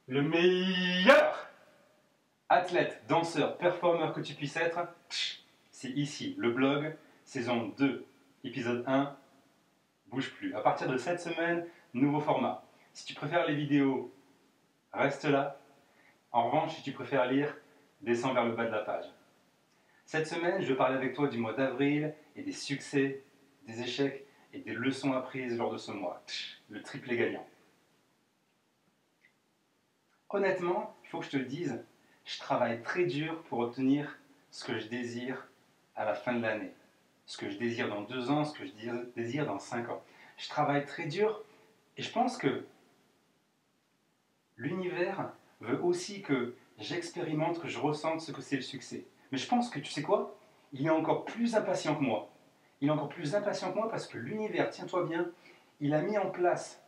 Le meilleur athlète, danseur, performeur que tu puisses être, c'est ici, le blog, saison 2, épisode 1, bouge plus. À partir de cette semaine, nouveau format. Si tu préfères les vidéos, reste là. En revanche, si tu préfères lire, descends vers le bas de la page. Cette semaine, je vais parler avec toi du mois d'avril et des succès, des échecs et des leçons apprises lors de ce mois. Le triplé gagnant. Honnêtement, il faut que je te le dise, je travaille très dur pour obtenir ce que je désire à la fin de l'année. Ce que je désire dans 2 ans, ce que je désire dans 5 ans. Je travaille très dur et je pense que l'univers veut aussi que j'expérimente, que je ressente ce que c'est le succès. Mais je pense que, tu sais quoi? Il est encore plus impatient que moi. Il est encore plus impatient que moi parce que l'univers, tiens-toi bien, il a mis en place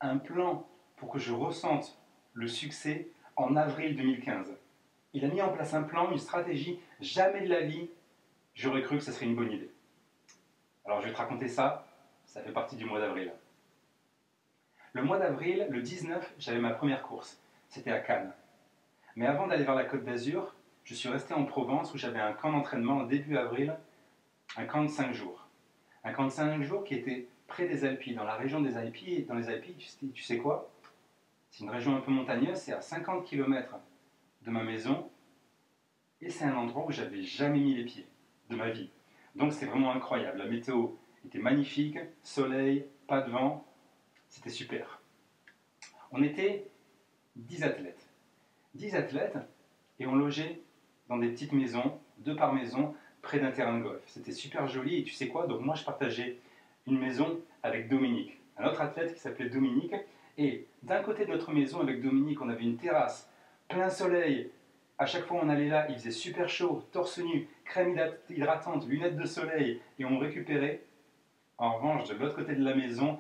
un plan pour que je ressente le succès en avril 2015. Il a mis en place un plan, une stratégie. Jamais de la vie, j'aurais cru que ce serait une bonne idée. Alors je vais te raconter ça, ça fait partie du mois d'avril. Le mois d'avril, le 19, j'avais ma première course. C'était à Cannes. Mais avant d'aller vers la Côte d'Azur, je suis resté en Provence où j'avais un camp d'entraînement début avril, un camp de 5 jours. Un camp de 5 jours qui était près des Alpes, dans la région des Alpes. Et dans les Alpes, tu sais quoi? C'est une région un peu montagneuse, c'est à 50 km de ma maison. Et c'est un endroit où j'avais jamais mis les pieds de ma vie. Donc c'est vraiment incroyable. La météo était magnifique, soleil, pas de vent, c'était super. On était 10 athlètes. 10 athlètes et on logeait dans des petites maisons, 2 par maison, près d'un terrain de golf. C'était super joli et tu sais quoi? Donc moi je partageais une maison avec Dominique, un autre athlète qui s'appelait Dominique. Et d'un côté de notre maison avec Dominique, on avait une terrasse, plein soleil. À chaque fois on allait là, il faisait super chaud, torse nu, crème hydratante, lunettes de soleil et on récupérait. En revanche, de l'autre côté de la maison,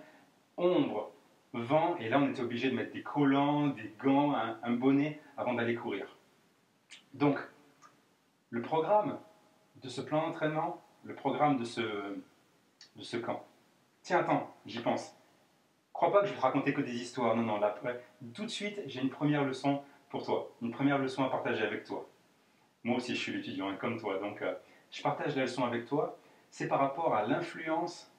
ombre, vent, et là on était obligé de mettre des collants, des gants, un bonnet avant d'aller courir. Donc, le programme de ce plan d'entraînement, le programme de ce camp. Tiens, attends, j'y pense. Crois pas que je vais te raconter que des histoires. Non, non, là, tout de suite, j'ai une première leçon pour toi, une première leçon à partager avec toi. Moi aussi, je suis l'étudiant, hein, comme toi, donc je partage la leçon avec toi. C'est par rapport à l'influence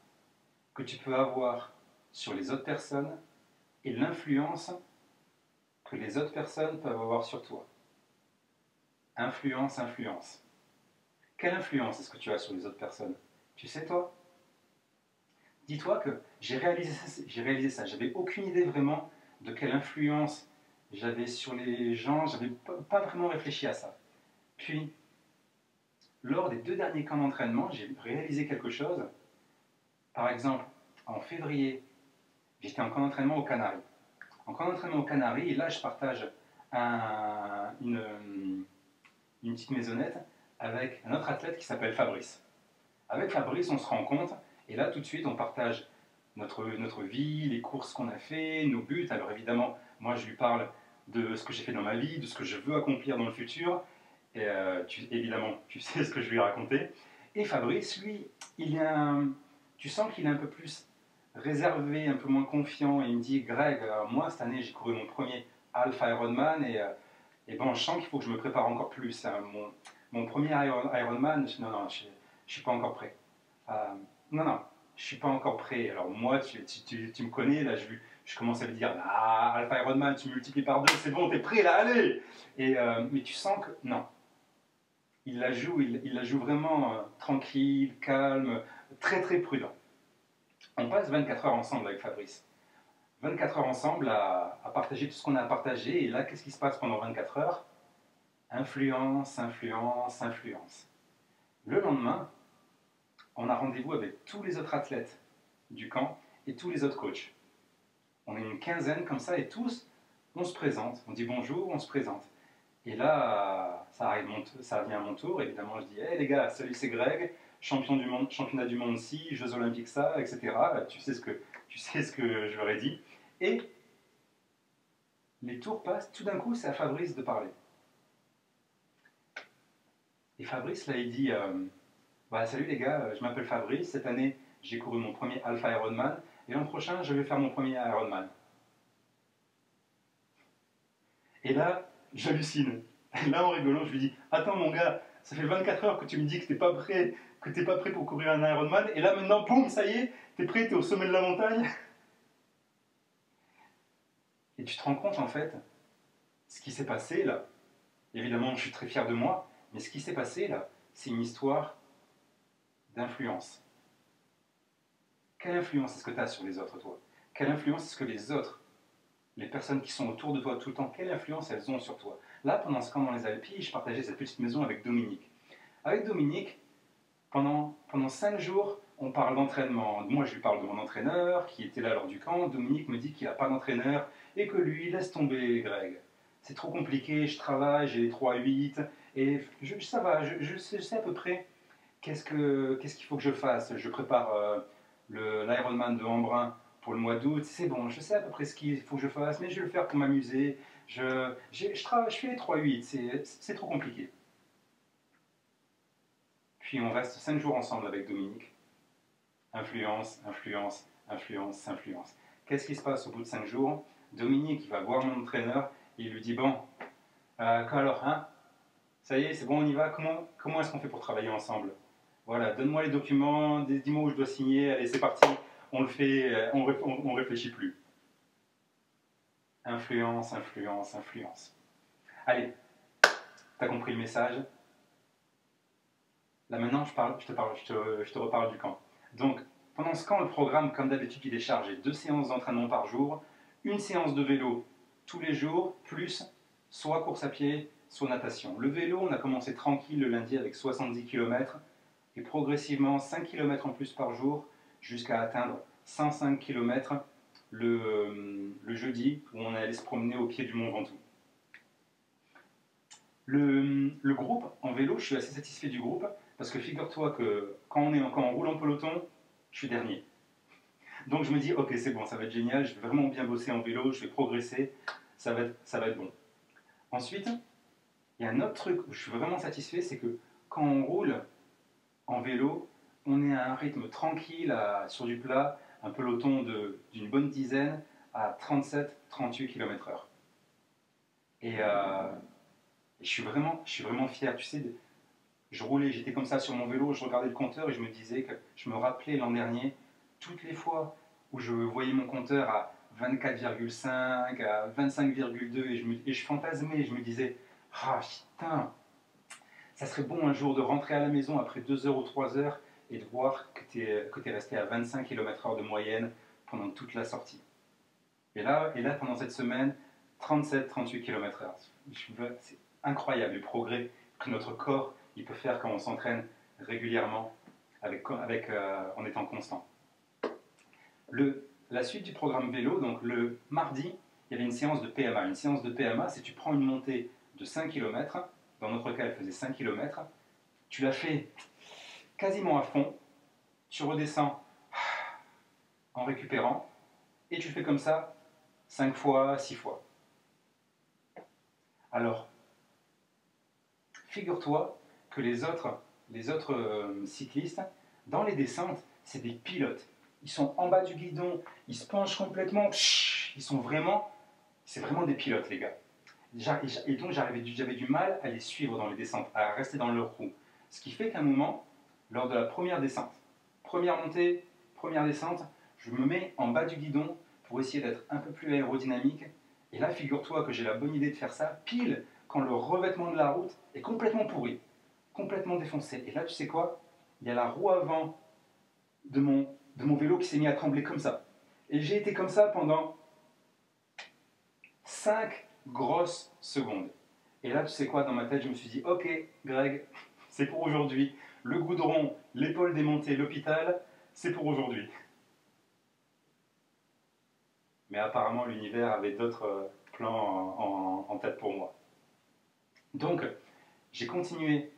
que tu peux avoir sur les autres personnes et l'influence que les autres personnes peuvent avoir sur toi. Influence, influence. Quelle influence est-ce que tu as sur les autres personnes? Tu sais, toi? Dis-toi que j'ai réalisé ça. J'avais aucune idée vraiment de quelle influence j'avais sur les gens. J'avais pas vraiment réfléchi à ça. Puis, lors des 2 derniers camps d'entraînement, j'ai réalisé quelque chose. Par exemple, en février, j'étais en camp d'entraînement aux Canaries. En camp d'entraînement aux Canaries, et là, je partage une petite maisonnette avec un autre athlète qui s'appelle Fabrice. Avec Fabrice, on se rencontre et là, tout de suite, on partage notre vie, les courses qu'on a fait, nos buts. Alors évidemment, moi, je lui parle de ce que j'ai fait dans ma vie, de ce que je veux accomplir dans le futur. Et évidemment, tu sais ce que je lui ai raconté. Et Fabrice, lui, tu sens qu'il est un peu plus réservé, un peu moins confiant. Et il me dit, Greg, moi, cette année, j'ai couru mon premier Alpha Ironman et bon, je sens qu'il faut que je me prépare encore plus. Hein. Mon premier Ironman, non, non, je ne suis pas encore prêt. Euh, non, non, je ne suis pas encore prêt. Alors moi, tu me connais, là, je commence à lui dire, ah, Alpha Ironman, tu multiplies par 2, c'est bon, t'es prêt, là, allez. Mais tu sens que, non, il la joue vraiment tranquille, calme, très très prudent. On passe 24 heures ensemble avec Fabrice. 24 heures ensemble à partager tout ce qu'on a à partager. Et là, qu'est-ce qui se passe pendant 24 heures? Influence, influence, influence. Le lendemain, on a rendez-vous avec tous les autres athlètes du camp et tous les autres coachs. On est une quinzaine comme ça et tous, on se présente. On dit bonjour, on se présente. Et là, ça vient à mon tour. Évidemment, je dis hey, les gars, salut, c'est Greg, champion du monde, championnat du monde ci, Jeux Olympiques ça, etc. Tu sais ce que je leur ai dit. Et les tours passent. Tout d'un coup, c'est à Fabrice de parler. Et Fabrice, là, il dit salut les gars, je m'appelle Fabrice. Cette année, j'ai couru mon premier Alpha Ironman. Et l'an prochain, je vais faire mon premier Ironman. Et là, j'hallucine. Là, en rigolant, je lui dis, attends mon gars, ça fait 24 heures que tu me dis que t'es pas prêt pour courir un Ironman, et là maintenant, boum, ça y est, t'es prêt, t'es au sommet de la montagne. Et tu te rends compte en fait, ce qui s'est passé là, évidemment je suis très fier de moi, mais ce qui s'est passé là, c'est une histoire d'influence. Quelle influence est-ce que tu as sur les autres, toi? Quelle influence est-ce que les autres, les personnes qui sont autour de toi tout le temps, quelle influence elles ont sur toi? Là, pendant ce camp dans les Alpilles, je partageais cette petite maison avec Dominique. Avec Dominique, pendant 5 jours, on parle d'entraînement. Moi, je lui parle de mon entraîneur qui était là lors du camp. Dominique me dit qu'il n'a pas d'entraîneur et que lui, laisse tomber, Greg. C'est trop compliqué, je travaille, j'ai les 3-8 et ça va, je sais à peu près qu'est-ce qu'il faut que je fasse. Je prépare l'Ironman de Embrun pour le mois d'août. C'est bon, je sais à peu près ce qu'il faut que je fasse, mais je vais le faire pour m'amuser. Je fais les 3-8, c'est trop compliqué. Puis on reste 5 jours ensemble avec Dominique. Influence, influence, influence, influence. Qu'est-ce qui se passe au bout de 5 jours? Dominique il va voir mon entraîneur et il lui dit, bon, alors, hein, ça y est, c'est bon, on y va, comment est-ce qu'on fait pour travailler ensemble? Voilà, donne-moi les documents, dis-moi où je dois signer, allez, c'est parti, on le fait, on réfléchit plus. Influence, influence, influence. Allez, t'as compris le message? Là maintenant, je te reparle du camp. Donc, pendant ce camp, le programme, comme d'habitude, il est chargé 2 séances d'entraînement par jour, une séance de vélo tous les jours, plus soit course à pied, soit natation. Le vélo, on a commencé tranquille le lundi avec 70 km, et progressivement 5 km en plus par jour, jusqu'à atteindre 105 km le jeudi, où on allait se promener au pied du Mont Ventoux. Le groupe en vélo, je suis assez satisfait du groupe, parce que figure-toi que quand on roule en peloton, je suis dernier. Donc je me dis, ok, c'est bon, ça va être génial, je vais vraiment bien bosser en vélo, je vais progresser, ça va être bon. Ensuite, il y a un autre truc où je suis vraiment satisfait, c'est que quand on roule en vélo, on est à un rythme tranquille, sur du plat, un peloton d'une bonne dizaine à 37-38 km/h. Et je suis vraiment fier, tu sais, je roulais, j'étais comme ça sur mon vélo, je regardais le compteur et je me disais que je me rappelais l'an dernier, toutes les fois où je voyais mon compteur à 24,5, à 25,2 et je fantasmais, je me disais, ah putain, ça serait bon un jour de rentrer à la maison après 2 heures ou 3 heures et de voir que tu es resté à 25 km/h de moyenne pendant toute la sortie. Et là pendant cette semaine, 37-38 km/h. C'est incroyable le progrès que notre corps il peut faire quand on s'entraîne régulièrement en étant constant. La suite du programme vélo, donc le mardi, il y avait une séance de PMA. Une séance de PMA, c'est tu prends une montée de 5 km, dans notre cas elle faisait 5 km, tu la fais quasiment à fond, tu redescends en récupérant, et tu fais comme ça 5 fois, 6 fois. Alors, figure-toi que les autres cyclistes, dans les descentes, c'est des pilotes. Ils sont en bas du guidon, ils se penchent complètement, c'est vraiment des pilotes les gars. Et donc j'avais du mal à les suivre dans les descentes, à rester dans leur roue. Ce qui fait qu'à un moment, lors de la première descente, première montée, première descente, je me mets en bas du guidon pour essayer d'être un peu plus aérodynamique. Et là, figure-toi que j'ai la bonne idée de faire ça pile quand le revêtement de la route est complètement pourri, complètement défoncé. Et là, tu sais quoi? Il y a la roue avant de mon vélo qui s'est mis à trembler comme ça. Et j'ai été comme ça pendant 5 grosses secondes. Et là, tu sais quoi, dans ma tête, je me suis dit, ok, Greg, c'est pour aujourd'hui. Le goudron, l'épaule démontée, l'hôpital, c'est pour aujourd'hui. Mais apparemment, l'univers avait d'autres plans en tête pour moi. Donc, j'ai continué,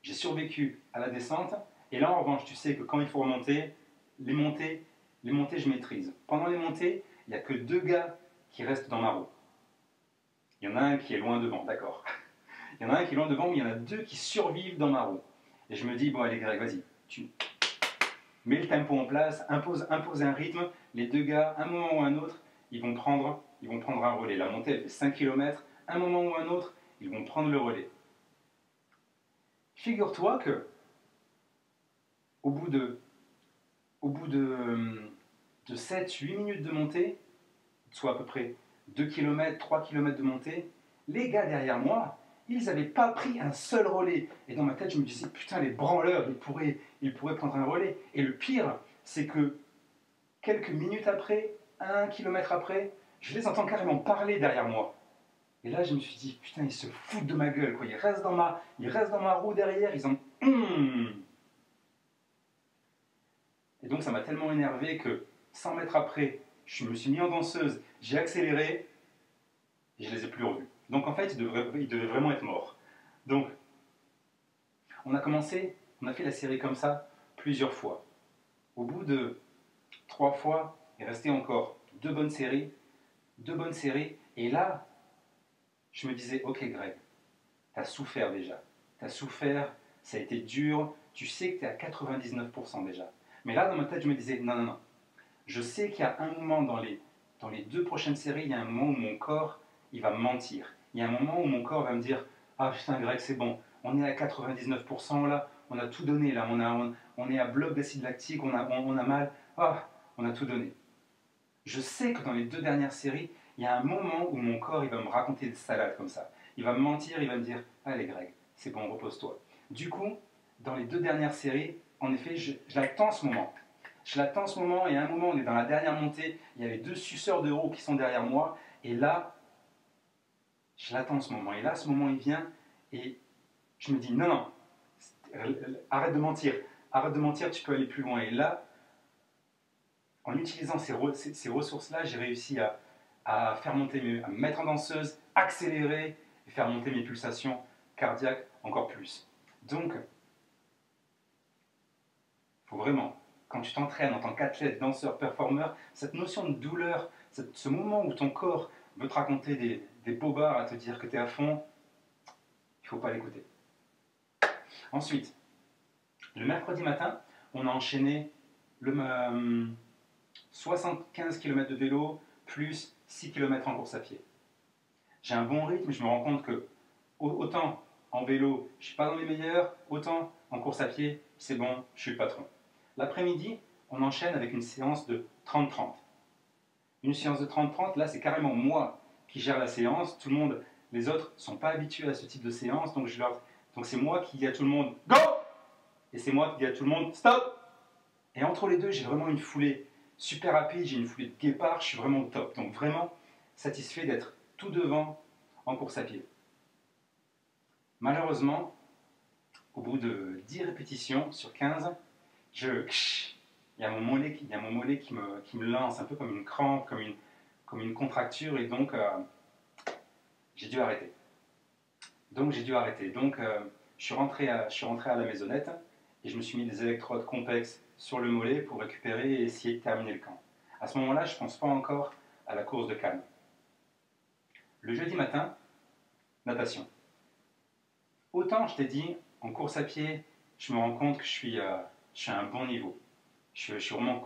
j'ai survécu à la descente. Et là, en revanche, tu sais que quand il faut remonter, les montées, je maîtrise. Pendant les montées, il n'y a que 2 gars qui restent dans ma roue. Il y en a un qui est loin devant, d'accord. Il y en a un qui est loin devant, mais il y en a 2 qui survivent dans ma roue. Et je me dis, bon allez Greg, vas-y, tu mets le tempo en place, impose un rythme. Les 2 gars, un moment ou un autre, ils vont prendre un relais. La montée, elle fait 5 km, un moment ou un autre, ils vont prendre le relais. Figure-toi que au bout de 7-8 minutes de montée, soit à peu près 2 km, 3 km de montée, les gars derrière moi, ils n'avaient pas pris un seul relais. Et dans ma tête, je me disais, putain, les branleurs, ils pourraient prendre un relais. Et le pire, c'est que quelques minutes après, 1 kilomètre après, je les entends carrément parler derrière moi. Et là, je me suis dit, putain, ils se foutent de ma gueule, quoi. Ils restent dans ma roue derrière, ils ont... Et donc, ça m'a tellement énervé que 100 mètres après, je me suis mis en danseuse, j'ai accéléré, et je les ai plus revus. Donc, en fait, ils devaient vraiment être morts. Donc, on a fait la série comme ça plusieurs fois. Au bout de 3 fois, il restait encore 2 bonnes séries, et là, je me disais, ok Greg, t'as souffert déjà, t'as souffert, ça a été dur, tu sais que t'es à 99% déjà. Mais là, dans ma tête, je me disais, non, non, non, je sais qu'il y a un moment dans les 2 prochaines séries, il y a un moment où mon corps, il va me mentir. Il y a un moment où mon corps va me dire, ah putain Greg, c'est bon, on est à 99% là, on a tout donné là, on est à bloc d'acide lactique, on a mal, ah, on a tout donné. Je sais que dans les 2 dernières séries, il y a un moment où mon corps il va me raconter des salades comme ça. Il va me mentir, il va me dire, allez Greg, c'est bon, repose-toi. Du coup, dans les 2 dernières séries, en effet, je l'attends ce moment. Je l'attends ce moment, et à un moment, on est dans la dernière montée, il y a les 2 suceurs de roues qui sont derrière moi, et là, je l'attends ce moment. Et là, ce moment, il vient, et je me dis, non, non, arrête de mentir, tu peux aller plus loin. Et là, en utilisant ces ressources-là, j'ai réussi à faire monter à me mettre en danseuse, accélérer, et faire monter mes pulsations cardiaques encore plus. Donc, il faut vraiment, quand tu t'entraînes en tant qu'athlète, danseur, performeur, cette notion de douleur, ce moment où ton corps veut te raconter des bobards à te dire que tu es à fond, il ne faut pas l'écouter. Ensuite, le mercredi matin, on a enchaîné le 75 km de vélo plus 6 km en course à pied. J'ai un bon rythme, je me rends compte que autant en vélo, je ne suis pas dans les meilleurs, autant en course à pied, c'est bon, je suis le patron. L'après-midi, on enchaîne avec une séance de 30-30. Une séance de 30-30, là, c'est carrément moi qui gère la séance. Tout le monde, les autres ne sont pas habitués à ce type de séance, donc c'est moi qui dis à tout le monde « Go !» et c'est moi qui dis à tout le monde « Stop !» Et entre les deux, j'ai vraiment une foulée super rapide, j'ai une foulée de guépard, je suis vraiment au top. Donc vraiment satisfait d'être tout devant en course à pied. Malheureusement, au bout de 10 répétitions sur 15, il y a mon mollet qui me lance, un peu comme une crampe, comme une contracture, et donc j'ai dû arrêter. Donc je suis rentré à la maisonnette, et je me suis mis des électrodes complexes sur le mollet pour récupérer et essayer de terminer le camp. À ce moment-là, je ne pense pas encore à la course de Cannes. Le jeudi matin, natation. Autant je t'ai dit, en course à pied, je me rends compte que je suis à un bon niveau. Je suis vraiment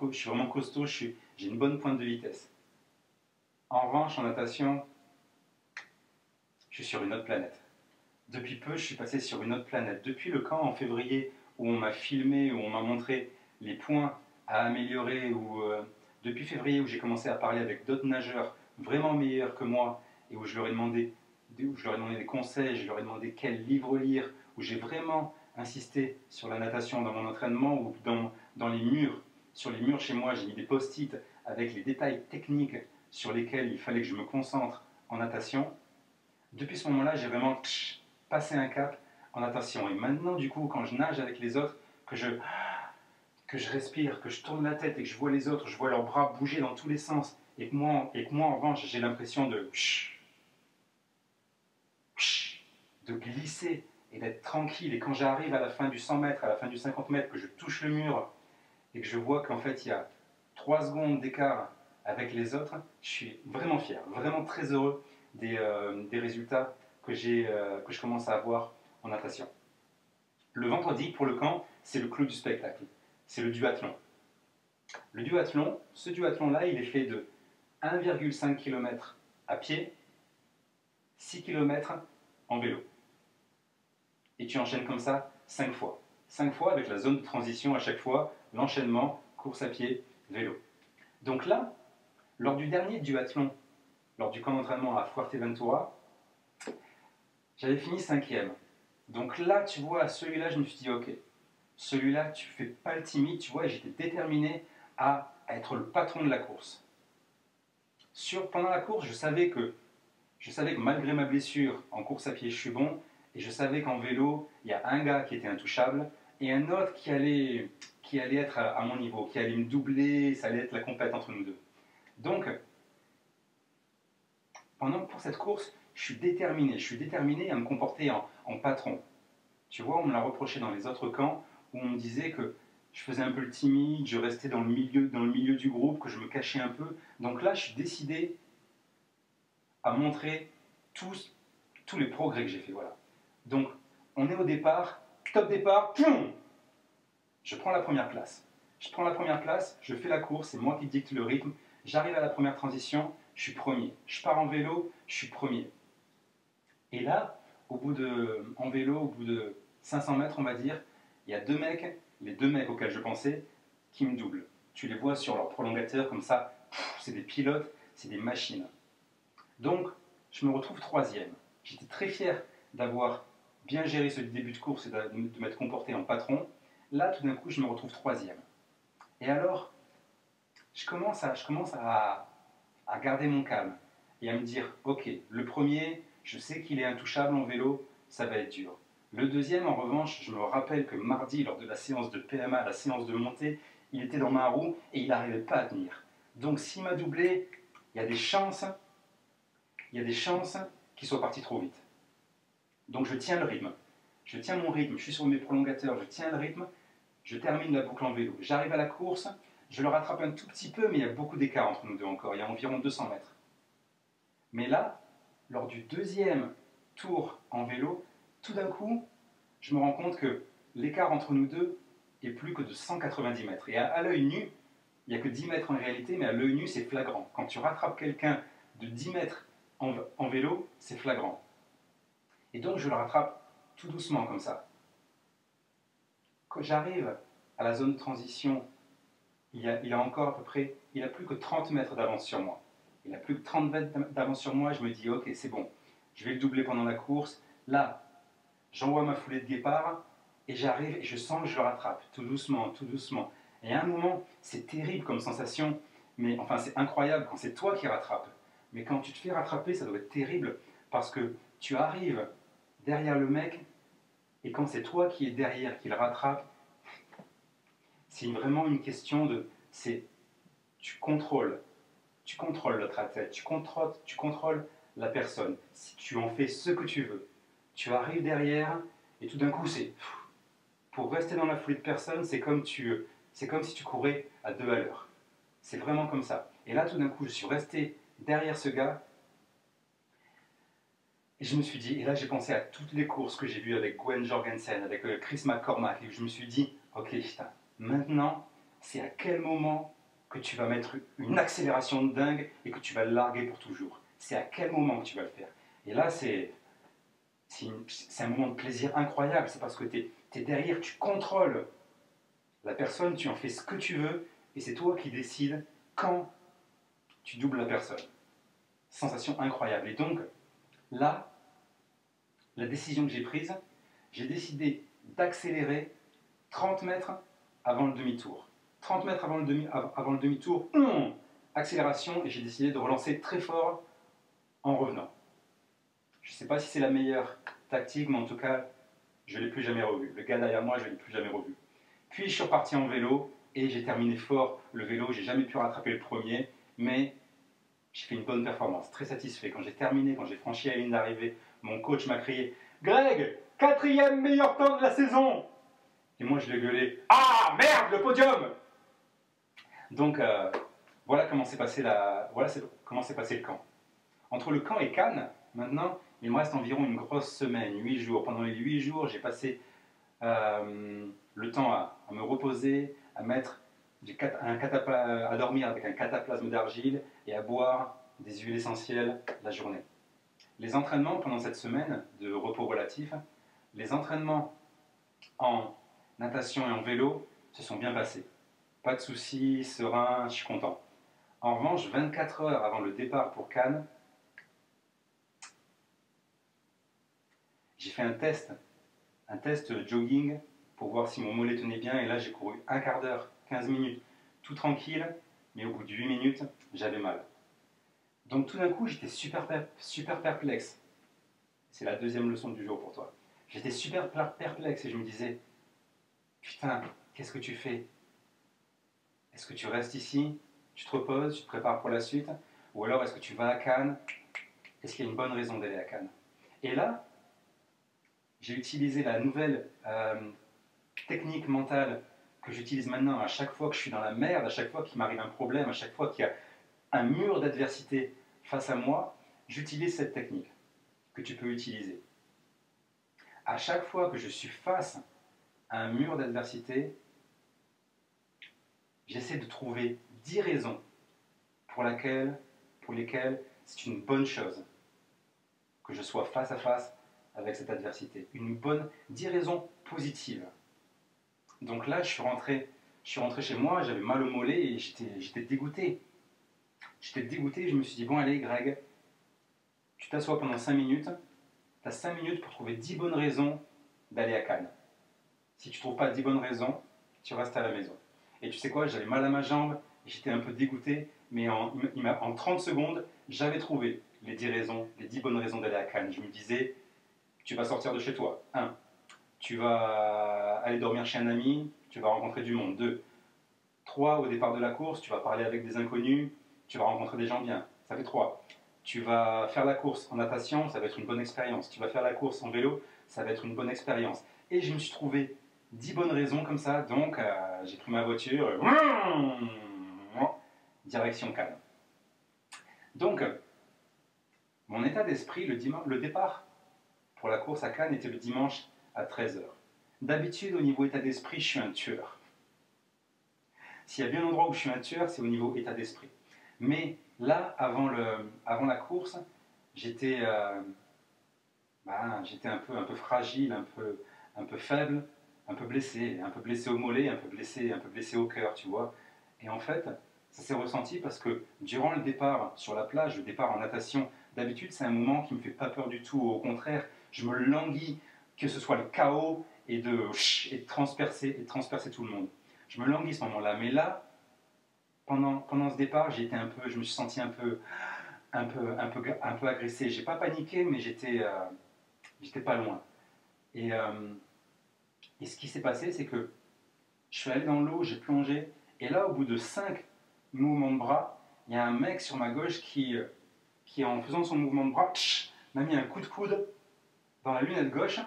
costaud, j'ai une bonne pointe de vitesse. En revanche, en natation, je suis sur une autre planète. Depuis peu, je suis passé sur une autre planète. Depuis le camp en février, où on m'a filmé, où on m'a montré les points à améliorer, depuis février, où j'ai commencé à parler avec d'autres nageurs vraiment meilleurs que moi, et où je leur ai demandé des conseils, je leur ai demandé quel livre lire, où j'ai vraiment insisté sur la natation dans mon entraînement, ou dans les murs. Sur les murs chez moi, j'ai mis des post-it avec les détails techniques sur lesquels il fallait que je me concentre en natation. Depuis ce moment-là, j'ai vraiment passé un cap en natation. Et maintenant, du coup, quand je nage avec les autres, que je respire, que je tourne la tête et que je vois les autres, je vois leurs bras bouger dans tous les sens, et que moi en revanche, j'ai l'impression de glisser et d'être tranquille. Et quand j'arrive à la fin du 100 mètres, à la fin du 50 mètres, que je touche le mur et que je vois qu'en fait, il y a 3 secondes d'écart avec les autres, je suis vraiment fier, vraiment très heureux des résultats que je commence à avoir en natation. Le vendredi, pour le camp, c'est le clou du spectacle. C'est le duathlon. Ce duathlon-là, il est fait de 1,5 km à pied 6 km en vélo. Et tu enchaînes comme ça 5 fois. 5 fois avec la zone de transition à chaque fois, l'enchaînement, course à pied, vélo. Donc là, lors du dernier duathlon, lors du camp d'entraînement à Fuerteventura, j'avais fini 5e. Donc là, tu vois, à celui-là, je me suis dit, ok, celui-là, tu fais pas le timide, tu vois, j'étais déterminé à être le patron de la course. Pendant la course, je savais que malgré ma blessure, en course à pied, je suis bon, et je savais qu'en vélo, il y a un gars qui était intouchable, et un autre qui allait être à mon niveau, qui allait me doubler, ça allait être la compète entre nous deux. Donc, pour cette course, je suis déterminé à me comporter en patron. Tu vois, on me l'a reproché dans les autres camps, où on me disait que je faisais un peu le timide, je restais dans le milieu du groupe, que je me cachais un peu. Donc là, je suis décidé à montrer tous les progrès que j'ai fait. Voilà. Donc, on est au départ, top départ, poum, je prends la première place. Je fais la course, c'est moi qui dicte le rythme. J'arrive à la première transition, je suis premier. Je pars en vélo, je suis premier. Et là, en vélo, au bout de 500 mètres, on va dire, il y a les deux mecs auxquels je pensais, qui me doublent. Tu les vois sur leur prolongateur comme ça, c'est des pilotes, c'est des machines. Donc, je me retrouve troisième. J'étais très fier d'avoir bien géré ce début de course et de m'être comporté en patron. Là, tout d'un coup, je me retrouve troisième. Et alors, je commence à garder mon calme et à me dire, ok, le premier, je sais qu'il est intouchable en vélo, ça va être dur. Le deuxième, en revanche, je me rappelle que mardi, lors de la séance de PMA, la séance de montée, il était dans ma roue et il n'arrivait pas à tenir. Donc s'il m'a doublé, il y a des chances qu'il soit parti trop vite. Donc je tiens le rythme. Je tiens mon rythme, je suis sur mes prolongateurs, je tiens le rythme, je termine la boucle en vélo. J'arrive à la course, je le rattrape un tout petit peu, mais il y a beaucoup d'écart entre nous deux encore, il y a environ 200 mètres. Mais là, lors du deuxième tour en vélo, tout d'un coup, je me rends compte que l'écart entre nous deux est plus que de 190 mètres. Et à l'œil nu, il n'y a que 10 mètres en réalité, mais à l'œil nu, c'est flagrant. Quand tu rattrapes quelqu'un de 10 mètres en vélo, c'est flagrant. Et donc, je le rattrape tout doucement comme ça. Quand j'arrive à la zone de transition, il a encore à peu près, il a plus que 30 mètres d'avance sur moi. Il a plus que 30 mètres d'avance sur moi, je me dis, ok, c'est bon, je vais le doubler pendant la course. Là, j'envoie ma foulée de guépard, et j'arrive, et je sens que je le rattrape, tout doucement, tout doucement. Et à un moment, c'est terrible comme sensation, mais enfin, c'est incroyable quand c'est toi qui rattrapes. Mais quand tu te fais rattraper, ça doit être terrible, parce que tu arrives derrière le mec, et quand c'est toi qui es derrière, qui le rattrape, c'est vraiment une question de... Tu contrôles l'autre athlète, tu contrôles la personne. Si tu en fais ce que tu veux, tu arrives derrière, et tout d'un coup, pour rester dans la foulée de personne, c'est comme si tu courais à 2 à l'heure. C'est vraiment comme ça. Et là, tout d'un coup, je suis resté derrière ce gars, et je me suis dit, et là j'ai pensé à toutes les courses que j'ai vues avec Gwen Jorgensen, avec Chris McCormack, et je me suis dit, ok, putain, maintenant, c'est à quel moment que tu vas mettre une accélération de dingue et que tu vas le larguer pour toujours. C'est à quel moment que tu vas le faire. Et là, c'est un moment de plaisir incroyable, c'est parce que tu es derrière, tu contrôles la personne, tu en fais ce que tu veux, et c'est toi qui décides quand tu doubles la personne. Sensation incroyable. Et donc, là, la décision que j'ai prise, j'ai décidé d'accélérer 30 mètres avant le demi-tour. 30 mètres avant le demi-tour, accélération, et j'ai décidé de relancer très fort en revenant. Je ne sais pas si c'est la meilleure tactique, mais en tout cas, je ne l'ai plus jamais revu. Le gars derrière moi, je ne l'ai plus jamais revu. Puis je suis reparti en vélo, et j'ai terminé fort le vélo. J'ai jamais pu rattraper le premier, mais j'ai fait une bonne performance, très satisfait. Quand j'ai terminé, quand j'ai franchi la ligne d'arrivée, mon coach m'a crié « Greg, 4e meilleur temps de la saison !» Et moi je l'ai gueulé « Ah merde, le podium !» Donc voilà comment s'est passé le camp. Entre le camp et Cannes, maintenant, il me reste environ une grosse semaine, 8 jours. Pendant les 8 jours, j'ai passé le temps à me reposer, à mettre à dormir avec un cataplasme d'argile et à boire des huiles essentielles la journée. les entraînements pendant cette semaine de repos relatif, les entraînements en natation et en vélo se sont bien passés. Pas de soucis, serein, je suis content. En revanche, 24 heures avant le départ pour Cannes, j'ai fait un test jogging pour voir si mon mollet tenait bien. Et là, j'ai couru un quart d'heure, 15 minutes, tout tranquille. Mais au bout de 8 minutes, j'avais mal. Donc tout d'un coup, j'étais super perplexe. C'est la deuxième leçon du jour pour toi. J'étais super perplexe et je me disais, putain, qu'est-ce que tu fais? Est-ce que tu restes ici? Tu te reposes, tu te prépares pour la suite? Ou alors est-ce que tu vas à Cannes? Est-ce qu'il y a une bonne raison d'aller à Cannes? Et là, j'ai utilisé la nouvelle technique mentale que j'utilise maintenant à chaque fois que je suis dans la merde, à chaque fois qu'il m'arrive un problème, à chaque fois qu'il y a un mur d'adversité face à moi, j'utilise cette technique que tu peux utiliser. À chaque fois que je suis face à un mur d'adversité, j'essaie de trouver 10 raisons pour lesquelles c'est une bonne chose que je sois face à face avec cette adversité. 10 raisons positives. Donc là, je suis rentré chez moi, j'avais mal au mollet et j'étais dégoûté. J'étais dégoûté, je me suis dit, bon allez Greg, tu t'assois pendant 5 minutes, tu as 5 minutes pour trouver 10 bonnes raisons d'aller à Cannes. Si tu ne trouves pas 10 bonnes raisons, tu restes à la maison. Et tu sais quoi, j'avais mal à ma jambe, j'étais un peu dégoûté, mais en 30 secondes, j'avais trouvé les 10 bonnes raisons d'aller à Cannes. Je me disais, tu vas sortir de chez toi. 1. Tu vas aller dormir chez un ami, tu vas rencontrer du monde. 2. 3. Au départ de la course, tu vas parler avec des inconnus, tu vas rencontrer des gens bien. Ça fait 3. Tu vas faire la course en natation, ça va être une bonne expérience. Tu vas faire la course en vélo, ça va être une bonne expérience. Et je me suis trouvé 10 bonnes raisons comme ça, donc j'ai pris ma voiture, direction Cannes. Donc, mon état d'esprit, le départ pour la course à Cannes était le dimanche à 13 h. D'habitude, au niveau état d'esprit, je suis un tueur. S'il y a bien un endroit où je suis un tueur, c'est au niveau état d'esprit. Mais là, avant la course, j'étais un peu fragile, un peu faible, un peu blessé au mollet, un peu blessé au cœur, tu vois. Et en fait, ça s'est ressenti parce que durant le départ sur la plage, le départ en natation, d'habitude c'est un moment qui ne me fait pas peur du tout. Au contraire, je me languis que ce soit le chaos et de transpercer tout le monde. Je me languis ce moment-là. Mais là, pendant ce départ, je me suis senti un peu agressé. J'ai pas paniqué, mais j'étais pas loin. Et ce qui s'est passé, c'est que je suis allé dans l'eau, j'ai plongé, et là, au bout de 5 mouvements de bras, il y a un mec sur ma gauche qui en faisant son mouvement de bras, m'a mis un coup de coude dans la lunette gauche.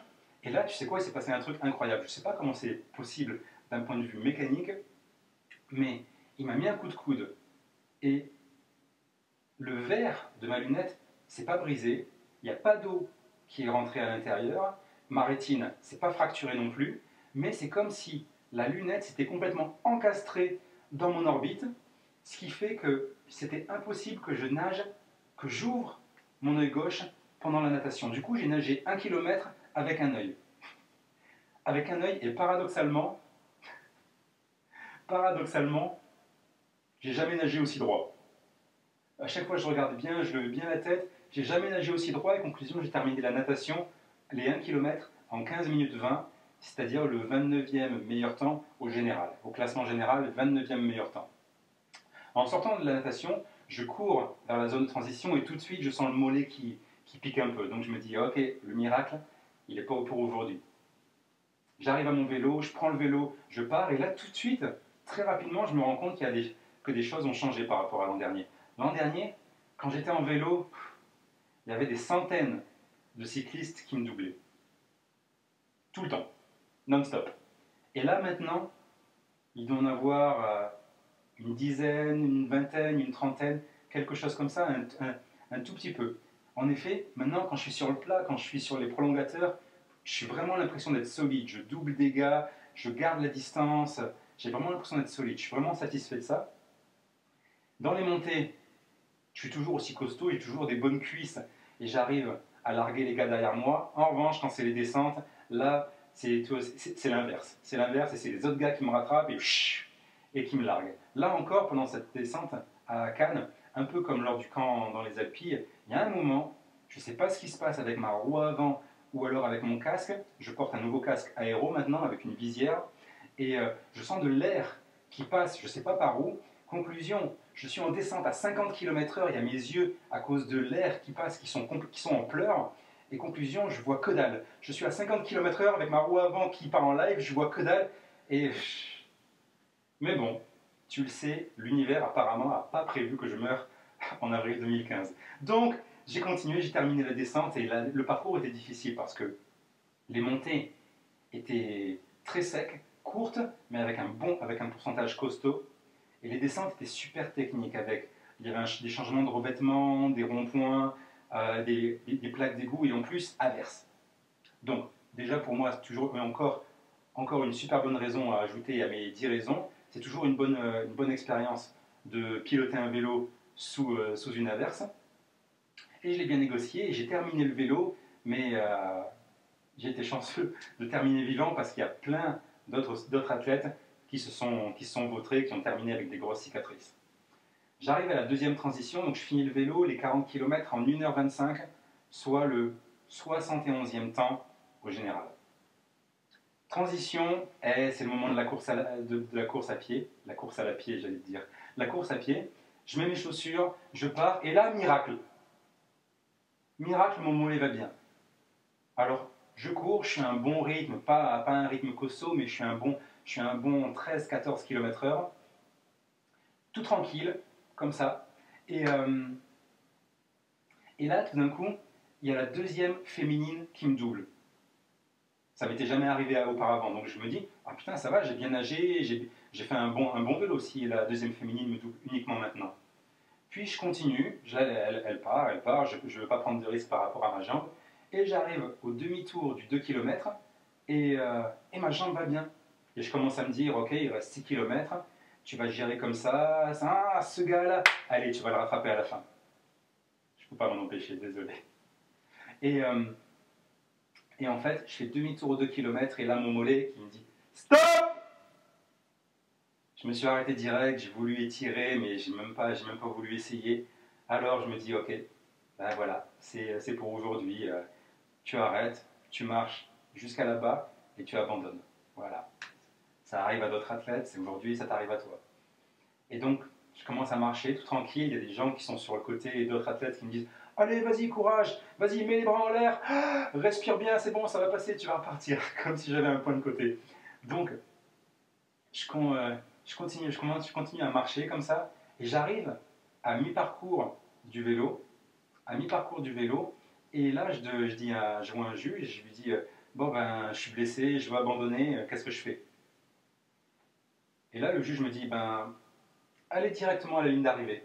Et là, tu sais quoi, il s'est passé un truc incroyable. Je ne sais pas comment c'est possible d'un point de vue mécanique, mais il m'a mis un coup de coude. Et le verre de ma lunette s'est pas brisé, il n'y a pas d'eau qui est rentrée à l'intérieur, ma rétine s'est pas fracturée non plus, mais c'est comme si la lunette s'était complètement encastrée dans mon orbite, ce qui fait que c'était impossible que je nage, que j'ouvre mon œil gauche pendant la natation. Du coup, j'ai nagé 1 km avec un œil. Avec un œil, et paradoxalement, j'ai jamais nagé aussi droit. À chaque fois, je regarde bien, je levais bien la tête. J'ai jamais nagé aussi droit. Et conclusion, j'ai terminé la natation, les 1 km, en 15 minutes 20, c'est-à-dire le 29e meilleur temps au général. Au classement général, le 29e meilleur temps. En sortant de la natation, je cours vers la zone de transition et tout de suite, je sens le mollet qui pique un peu. Donc je me dis, ok, le miracle, il n'est pas pour aujourd'hui. J'arrive à mon vélo, je prends le vélo, je pars. Et là, tout de suite, très rapidement, je me rends compte que des choses ont changé par rapport à l'an dernier. L'an dernier, quand j'étais en vélo, il y avait des centaines de cyclistes qui me doublaient. Tout le temps, non-stop. Et là, maintenant, il doit en avoir une dizaine, une vingtaine, une trentaine, quelque chose comme ça, un tout petit peu. En effet, maintenant, quand je suis sur le plat, quand je suis sur les prolongateurs, j'ai vraiment l'impression d'être solide. Je double des gars, je garde la distance, j'ai vraiment l'impression d'être solide. Je suis vraiment satisfait de ça. Dans les montées, je suis toujours aussi costaud, j'ai toujours des bonnes cuisses, et j'arrive à larguer les gars derrière moi. En revanche, quand c'est les descentes, là, c'est l'inverse. C'est l'inverse et c'est les autres gars qui me rattrapent et qui me larguent. Là encore, pendant cette descente à Cannes, un peu comme lors du camp dans les Alpilles, il y a un moment, je ne sais pas ce qui se passe avec ma roue avant ou alors avec mon casque. Je porte un nouveau casque aéro maintenant avec une visière et je sens de l'air qui passe, je ne sais pas par où. Conclusion, je suis en descente à 50 km/h, il y a mes yeux à cause de l'air qui passe qui sont en pleurs. Et conclusion, je vois que dalle. Je suis à 50 km/h avec ma roue avant qui part en live, je vois que dalle. Et... Mais bon, tu le sais, l'univers apparemment n'a pas prévu que je meure en avril 2015. Donc, j'ai continué, j'ai terminé la descente et le parcours était difficile parce que les montées étaient très secs, courtes, mais avec un pourcentage costaud. Et les descentes étaient super techniques. Il y avait des changements de revêtement, des ronds-points, des plaques d'égout et en plus, averse. Donc, déjà pour moi, c'est toujours encore une super bonne raison à ajouter à mes 10 raisons. C'est toujours une bonne expérience de piloter un vélo sous une averse. Et je l'ai bien négocié et j'ai terminé le vélo, mais j'ai été chanceux de terminer vivant parce qu'il y a plein d'autres athlètes qui se sont vautrés, qui ont terminé avec des grosses cicatrices. J'arrive à la deuxième transition, donc je finis le vélo, les 40 km en 1h25, soit le 71e temps au général. Transition, c'est le moment de la course à pied, la course à la pied j'allais dire, la course à pied, je mets mes chaussures, je pars, et là, miracle. Miracle, mon mollet va bien. Alors, je cours, je suis à un bon rythme, pas un rythme costaud, mais je suis un bon 13-14 km/h, tout tranquille, comme ça. Et là, tout d'un coup, il y a la deuxième féminine qui me double. Ça m'était jamais arrivé auparavant, donc je me dis, ah putain, ça va, j'ai bien nagé, j'ai fait un bon vélo si la deuxième féminine me double uniquement maintenant. Puis je continue, elle part, je ne veux pas prendre de risque par rapport à ma jambe, et j'arrive au demi-tour du 2 km, et ma jambe va bien. Et je commence à me dire, ok, il reste 6 km, tu vas gérer comme ça, ce gars-là, allez, tu vas le rattraper à la fin. Je ne peux pas m'en empêcher, désolé. Et en fait, je fais demi-tour au 2 km, et là, mon mollet qui me dit, stop! Je me suis arrêté direct, j'ai voulu étirer, mais j'ai même pas voulu essayer. Alors je me dis, ok, ben voilà, c'est pour aujourd'hui. Tu arrêtes, tu marches jusqu'à là-bas et tu abandonnes. Voilà. Ça arrive à d'autres athlètes, c'est aujourd'hui, ça t'arrive à toi. Et donc, je commence à marcher tout tranquille. Il y a des gens qui sont sur le côté et d'autres athlètes qui me disent, allez, vas-y, courage, vas-y, mets les bras en l'air, respire bien, c'est bon, ça va passer, tu vas repartir, comme si j'avais un point de côté. Donc, je continue à marcher comme ça, et j'arrive à mi-parcours du vélo, et là je vois un juge, et je lui dis, bon ben, je suis blessé, je veux abandonner, qu'est-ce que je fais? Et là le juge me dit, ben, allez directement à la ligne d'arrivée.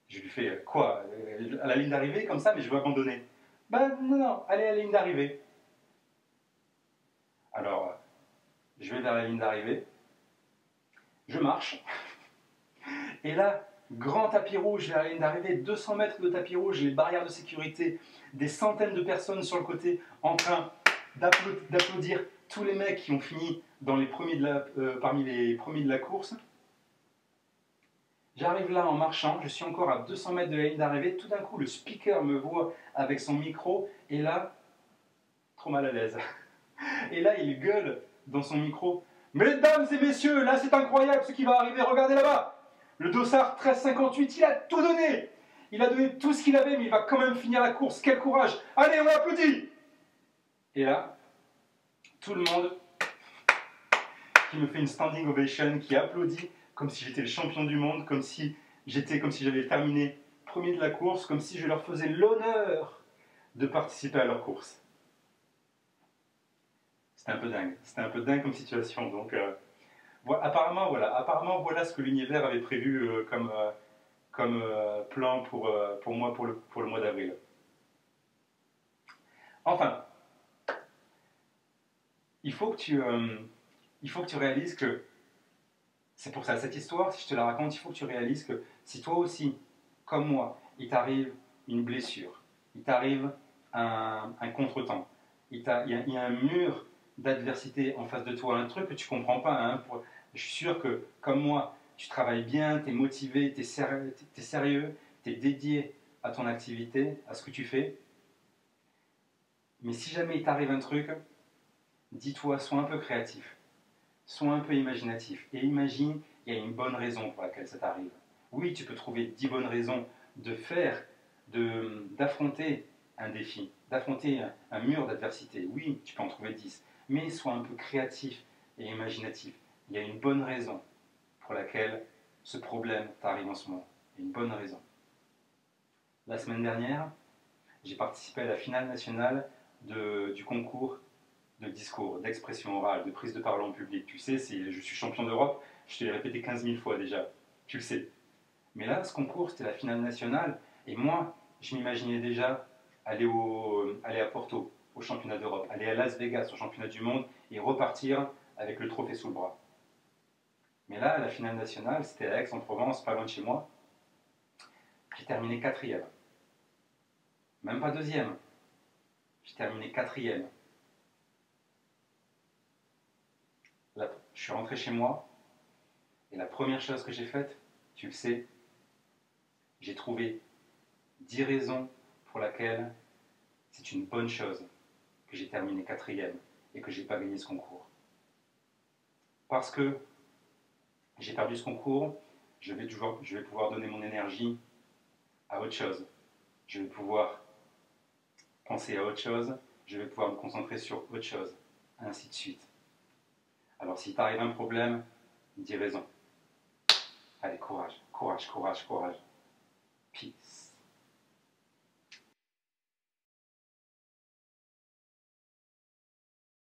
Je lui fais, quoi? À la ligne d'arrivée comme ça, mais je veux abandonner. Ben non, allez à la ligne d'arrivée. Alors, je vais vers la ligne d'arrivée, je marche, et là, grand tapis rouge vers la ligne d'arrivée, 200 mètres de tapis rouge, les barrières de sécurité, des centaines de personnes sur le côté en train d'applaudir tous les mecs qui ont fini parmi les premiers de la course. J'arrive là en marchant, je suis encore à 200 mètres de la ligne d'arrivée, tout d'un coup le speaker me voit avec son micro, et là, trop mal à l'aise. Et là il gueule dans son micro, mesdames et messieurs, là c'est incroyable ce qui va arriver, regardez là-bas. Le dossard 1358, il a tout donné. Il a donné tout ce qu'il avait, mais il va quand même finir la course. Quel courage. Allez, on applaudit. Et là, tout le monde qui me fait une standing ovation, qui applaudit comme si j'étais le champion du monde, comme si j'avais terminé premier de la course, comme si je leur faisais l'honneur de participer à leur course. C'était un peu dingue comme situation. Donc, apparemment, voilà ce que l'univers avait prévu comme plan pour moi pour le mois d'avril. Enfin, il faut que tu réalises que, c'est pour ça, cette histoire, si je te la raconte, il faut que tu réalises que si toi aussi, comme moi, il t'arrive une blessure, il t'arrive un contretemps, il y a un mur d'adversité en face de toi, un truc que tu ne comprends pas. Hein, je suis sûr que, comme moi, tu travailles bien, tu es motivé, tu es sérieux, tu es dédié à ton activité, à ce que tu fais. Mais si jamais il t'arrive un truc, dis-toi, sois un peu créatif, sois un peu imaginatif. Et imagine, il y a une bonne raison pour laquelle ça t'arrive. Oui, tu peux trouver 10 bonnes raisons de faire, d'affronter un défi, d'affronter un mur d'adversité. Oui, tu peux en trouver 10. Mais sois un peu créatif et imaginatif. Il y a une bonne raison pour laquelle ce problème t'arrive en ce moment. Il y a une bonne raison. La semaine dernière, j'ai participé à la finale nationale du concours de discours, d'expression orale, de prise de parole en public. Tu sais, je suis champion d'Europe, je te l'ai répété 15 000 fois déjà, tu le sais. Mais là, ce concours, c'était la finale nationale, et moi, je m'imaginais déjà aller à Porto, au championnat d'Europe, aller à Las Vegas, au championnat du monde, et repartir avec le trophée sous le bras. Mais là, la finale nationale, c'était à Aix-en-Provence, pas loin de chez moi. J'ai terminé quatrième. Même pas deuxième. J'ai terminé quatrième. Là, je suis rentré chez moi, et la première chose que j'ai faite, tu le sais, j'ai trouvé 10 raisons pour lesquelles c'est une bonne chose que j'ai terminé quatrième et que je n'ai pas gagné ce concours. Parce que j'ai perdu ce concours, je vais pouvoir donner mon énergie à autre chose. Je vais pouvoir penser à autre chose, je vais pouvoir me concentrer sur autre chose, ainsi de suite. Alors si t'arrive un problème, dis raison. Allez, courage, courage, courage, courage.